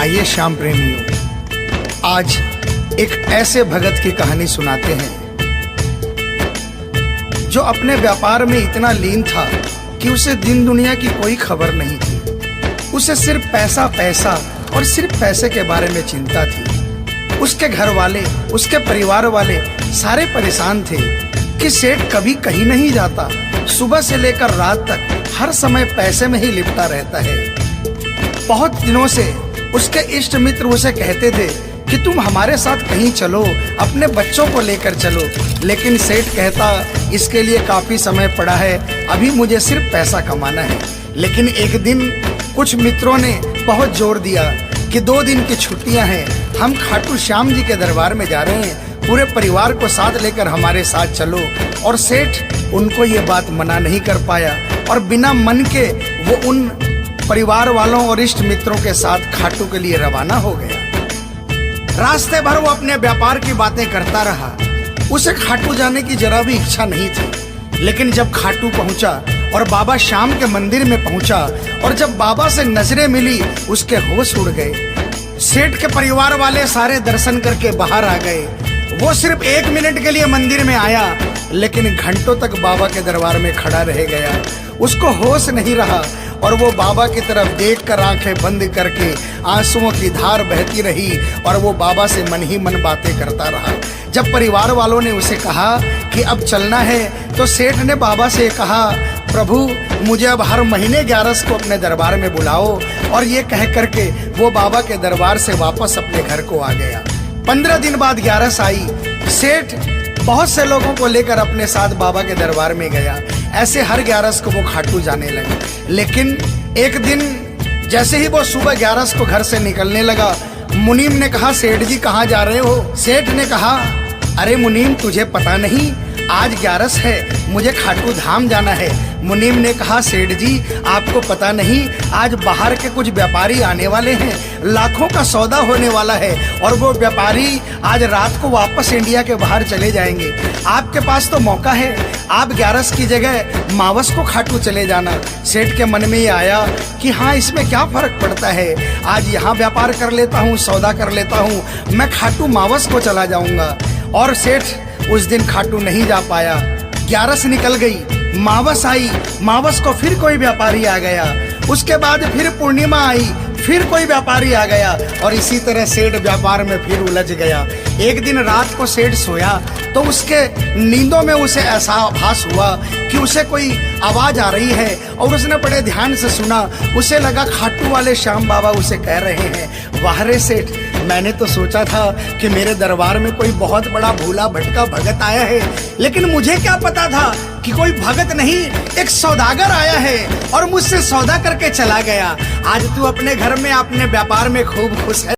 आइए श्याम प्रेमियों, आज एक ऐसे भगत की कहानी सुनाते हैं जो अपने व्यापार में इतना लीन था कि उसे दिन दुनिया की कोई खबर नहीं थी। उसे सिर्फ पैसा पैसा और सिर्फ पैसे के बारे में चिंता थी। उसके घर वाले, उसके परिवार वाले सारे परेशान थे कि सेठ कभी कहीं नहीं जाता, सुबह से लेकर रात तक हर समय पैसे में ही लिपटा रहता है। बहुत दिनों से उसके इष्ट मित्र उसे कहते थे कि तुम हमारे साथ कहीं चलो, अपने बच्चों को लेकर चलो, लेकिन सेठ कहता इसके लिए काफी समय पड़ा है, अभी मुझे सिर्फ पैसा कमाना है। लेकिन एक दिन कुछ मित्रों ने बहुत जोर दिया कि 2 दिन की छुट्टियां हैं, हम खाटू श्याम जी के दरबार में जा रहे हैं, पूरे परिवार को साथ लेकर हमारे साथ चलो। और सेठ उनको ये बात मना नहीं कर पाया और बिना मन के वो उन परिवार वालों और इष्ट मित्रों के साथ खाटू के लिए रवाना हो गया। रास्ते भर वो अपने व्यापार की बातें करता रहा। उसे खाटू जाने की जरा भी इच्छा नहीं थी। लेकिन जब खाटू पहुंचा और बाबा श्याम के मंदिर में पहुंचा और जब बाबा से नजरें मिली, उसके होश उड़ गए। सेठ के परिवार वाले सारे दर्शन करके बाहर आ गए। वो सिर्फ 1 मिनट के लिए मंदिर में आया, लेकिन घंटों तक बाबा के दरबार में खड़ा रह गया। उसको होश नहीं रहा और वो बाबा की तरफ देखकर आंखें बंद करके आंसुओं की धार बहती रही और वो बाबा से मन ही मन बातें करता रहा। जब परिवार वालों ने उसे कहा कि अब चलना है, तो सेठ ने बाबा से कहा, प्रभु मुझे अब हर महीने 11 को अपने दरबार में बुलाओ। और ये कह करके वो बाबा के दरबार से वापस अपने घर को आ गया। 15 दिन बाद 11 आई। सेठ बहुत से लोगों को लेकर अपने साथ बाबा के दरबार में गया। ऐसे हर 11 को वो खाटू जाने लगा। लेकिन एक दिन जैसे ही वो सुबह 11 को घर से निकलने लगा, मुनीम ने कहा, सेठ जी कहाँ जा रहे हो? सेठ ने कहा, अरे मुनीम तुझे पता नहीं, आज 11 है, मुझे खाटू धाम जाना है। मुनीम ने कहा, सेठ जी आपको पता नहीं, आज बाहर के कुछ व्यापारी आने वाले हैं, लाखों का सौदा होने वाला है और वो व्यापारी आज रात को वापस इंडिया के बाहर चले जाएंगे। आपके पास तो मौका है, आप 11 की जगह मावस को खाटू चले जाना। सेठ के मन में ये आया कि हाँ, इसमें क्या फर्क पड़ता है, आज यहाँ व्यापार कर लेता हूँ, सौदा कर लेता हूँ, मैं खाटू मावस को चला जाऊँगा। और सेठ उस दिन खाटू नहीं जा पाया। 11 निकल गई, मावस आई, मावस को फिर कोई व्यापारी आ गया। उसके बाद फिर पूर्णिमा आई, फिर कोई व्यापारी आ गया और इसी तरह सेठ व्यापार में फिर उलझ गया। एक दिन रात को सेठ सोया तो उसके नींदों में उसे ऐसा आभास हुआ कि उसे कोई आवाज आ रही है और उसने बड़े ध्यान से सुना। उसे लगा खाटू वाले श्याम बाबा उसे कह रहे हैं, वाह रे सेठ, मैंने तो सोचा था कि मेरे दरबार में कोई बहुत बड़ा भूला भटका भगत आया है, लेकिन मुझे क्या पता था कि कोई भगत नहीं, एक सौदागर आया है और मुझसे सौदा करके चला गया। आज तू अपने घर में अपने व्यापार में खूब खुश है।